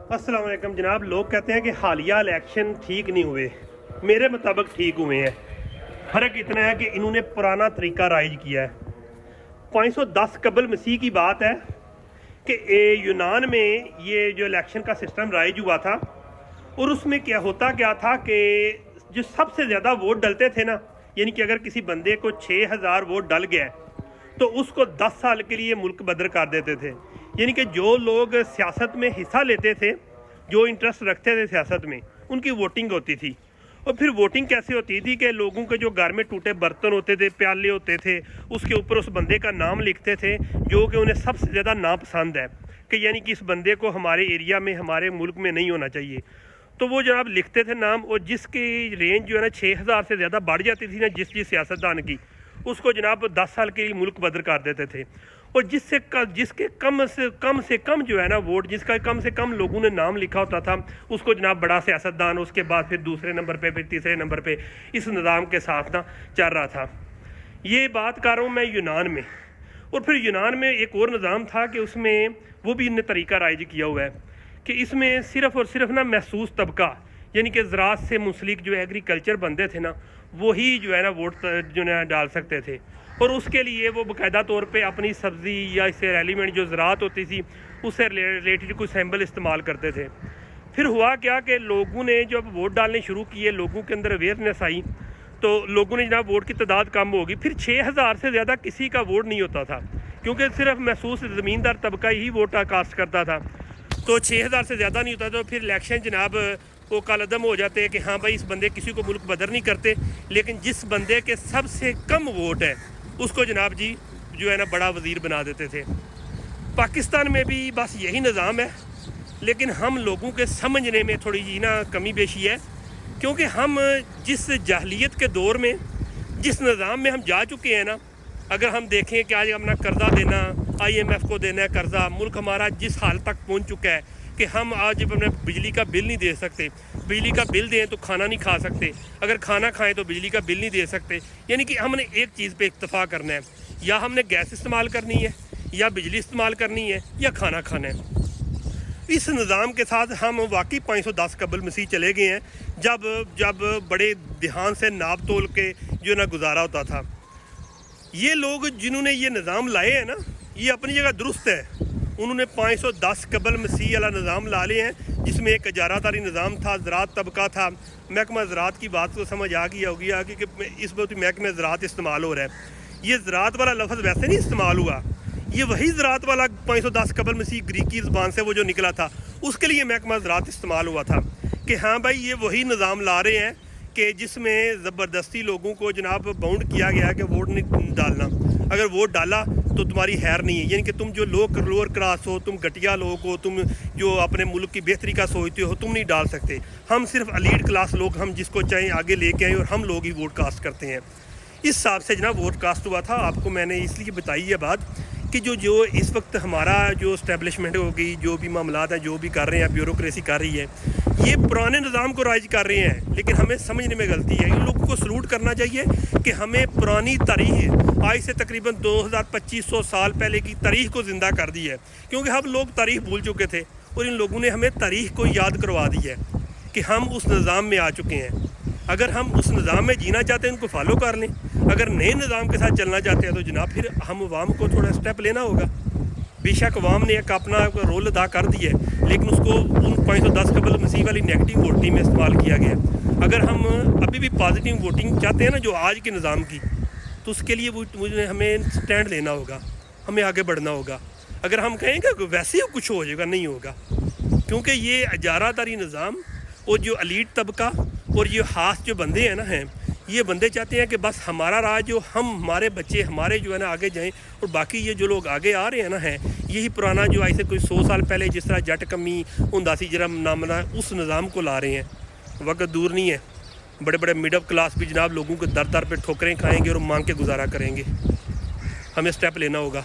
अस्सलाम वालेकुम जनाब। लोग कहते हैं कि हालिया इलेक्शन ठीक नहीं हुए, मेरे मुताबिक ठीक हुए हैं। फ़र्क इतना है कि इन्होंने पुराना तरीका राइज किया है। 510 कबल मसीह की बात है कि यूनान में ये जो इलेक्शन का सिस्टम राइज हुआ था, और उसमें क्या था कि जो सबसे ज़्यादा वोट डलते थे ना, यानी कि अगर किसी बंदे को 6000 वोट डल गया तो उसको 10 साल के लिए मुल्क बदर कर देते थे। यानी कि जो लोग सियासत में हिस्सा लेते थे, जो इंटरेस्ट रखते थे सियासत में, उनकी वोटिंग होती थी। और फिर वोटिंग कैसे होती थी कि लोगों के जो घर में टूटे बर्तन होते थे, प्याले होते थे, उसके ऊपर उस बंदे का नाम लिखते थे जो कि उन्हें सबसे ज़्यादा नापसंद है, कि यानी कि इस बंदे को हमारे एरिया में, हमारे मुल्क में नहीं होना चाहिए। तो वो जनाब लिखते थे नाम, और जिसकी रेंज जो है ना 6000 से ज़्यादा बढ़ जाती थी ना जिस सियासतदान की, उसको जनाब 10 साल के लिए मुल्क बदर कर देते थे। और जिसके कम से कम जो है ना वोट, जिसका कम से कम लोगों ने नाम लिखा होता था, उसको जनाब बड़ा सियासतदान, उसके बाद फिर दूसरे नंबर पे, फिर तीसरे नंबर पे, इस निज़ाम के साथ ना चल रहा था। ये बात कर रहा हूँ मैं यूनान में। और फिर यूनान में एक और निज़ाम था कि उसमें वो भी इनने तरीका राइज किया हुआ है कि इसमें सिर्फ़ और सिर्फ ना महसूस तबका, यानी कि ज़राअत से मुंसलिक जो एग्रीकल्चर बंदे थे ना, वही जो है ना वोट जो है डाल सकते थे। और उसके लिए वो बाकायदा तौर पे अपनी सब्ज़ी या इससे रेलिवेंट जो ज़राअत होती थी उससे रिलेटेड कुछ सैम्बल इस्तेमाल करते थे। फिर हुआ क्या कि लोगों ने जब वोट डालने शुरू किए, लोगों के अंदर अवेयरनेस आई, तो लोगों ने जनाब वोट की तादाद कम होगी। फिर 6000 से ज़्यादा किसी का वोट नहीं होता था, क्योंकि सिर्फ महसूस ज़मींदार तबका ही वोट कास्ट करता था। तो 6000 से ज़्यादा नहीं होता, तो फिर इलेक्शन जनाब वो कालअदम हो जाते हैं कि हाँ भाई इस बंदे किसी को मुल्क बदर नहीं करते, लेकिन जिस बंदे के सबसे कम वोट है उसको जनाब जी जो है ना बड़ा वज़ीर बना देते थे। पाकिस्तान में भी बस यही निज़ाम है, लेकिन हम लोगों के समझने में थोड़ी जी ना कमी बेशी है, क्योंकि हम जिस जाहलियत के दौर में, जिस निज़ाम में हम जा चुके हैं ना, अगर हम देखें कि आज अपना कर्जा देना, IMF को देना है कर्जा, मुल्क हमारा जिस हाल तक पहुंच चुका है कि हम आज अपने बिजली का बिल नहीं दे सकते, बिजली का बिल दें तो खाना नहीं खा सकते, अगर खाना खाएं तो बिजली का बिल नहीं दे सकते। यानी कि हमने एक चीज़ पे इत्तफा करना है, या हमने गैस इस्तेमाल करनी है, या बिजली इस्तेमाल करनी है, या खाना खाना है। इस निज़ाम के साथ हम वाकई 510 कबल मसीह चले गए हैं, जब बड़े ध्यान से नाप तोल के जो ना गुजारा होता था। ये लोग जिन्होंने ये निज़ाम लाए हैं ना, ये अपनी जगह दुरुस्त है। उन्होंने 510 कबल मसीह वाला निज़ाम ला लिए हैं, जिसमें एक इजारादारी निज़ाम था, ज़राअत तबका था। महकमा ज़राअत की बात तो समझ आ गई होगी आगे कि इस वक्त महकमे ज़राअत इस्तेमाल हो रहा है। ये ज़राअत वाला लफ्ज़ वैसे नहीं इस्तेमाल हुआ, ये वही ज़राअत वाला 510 कबल मसीह ग्रीकी ज़बान से वो जो निकला था, उसके लिए महकमा ज़राअत इस्तेमाल हुआ था कि हाँ भाई ये वही निज़ाम ला रहे हैं कि जिसमें ज़बरदस्ती लोगों को जनाब बाउंड किया गया है कि वोट नहीं डालना। अगर वोट डाला तो तुम्हारी खैर नहीं है, यानी कि तुम जो लोअर क्लास हो, तुम घटिया लोग हो, तुम जो अपने मुल्क की बेहतरी का सोचते हो, तुम नहीं डाल सकते। हम सिर्फ एलीट क्लास लोग, हम जिसको चाहें आगे लेके आए और हम लोग ही वोट कास्ट करते हैं। इस हिसाब से जनाब वोट कास्ट हुआ था। आपको मैंने इसलिए बताई है बात कि जो इस वक्त हमारा जो इस्टेब्लिशमेंट होगी, जो भी मामलात हैं, जो भी कर रहे हैं, ब्यूरोक्रेसी कर रही है, ये पुराने निज़ाम को राइज कर रहे हैं, लेकिन हमें समझने में गलती है। इन लोगों को सलूट करना चाहिए कि हमें पुरानी तारीख, आज से तकरीबन 2500 साल पहले की तारीख को ज़िंदा कर दी है, क्योंकि हम लोग तारीख भूल चुके थे, और इन लोगों ने हमें तारीख को याद करवा दी है कि हम उस निज़ाम में आ चुके हैं। अगर हम उस निज़ाम में जीना चाहते हैं, उनको फॉलो कर लें। अगर नए निज़ाम के साथ चलना चाहते हैं तो जनाब फिर हम अवाम को थोड़ा स्टेप लेना होगा। बेशक अवाम ने एक अपना रोल अदा कर दिया है, लेकिन उसको उन 510 कबल मसीह वाली नेगेटिव वोटिंग में इस्तेमाल किया गया। अगर हम अभी भी पॉजिटिव वोटिंग चाहते हैं ना जो आज के निज़ाम की, तो उसके लिए मुझे हमें स्टैंड लेना होगा, हमें आगे बढ़ना होगा। अगर हम कहेंगे कि वैसे ही कुछ हो जाएगा, नहीं होगा, क्योंकि ये इजारादारी निज़ाम और जो एलीट तबका और ये ख़ास जो बंदे हैं ना हैं, ये बंदे चाहते हैं कि बस हमारा राज जो हम, हमारे बच्चे हमारे जो है ना आगे जाएं, और बाकी ये जो लोग आगे आ रहे हैं ना हैं, यही पुराना जो ऐसे कोई 100 साल पहले जिस तरह जट कमी उन्दासी जरा नामना उस निज़ाम को ला रहे हैं। वक्त दूर नहीं है, बड़े बड़े मिडिल क्लास भी जनाब लोगों को दर दर पे ठोकरें खाएंगे और मांग के गुजारा करेंगे। हमें स्टेप लेना होगा।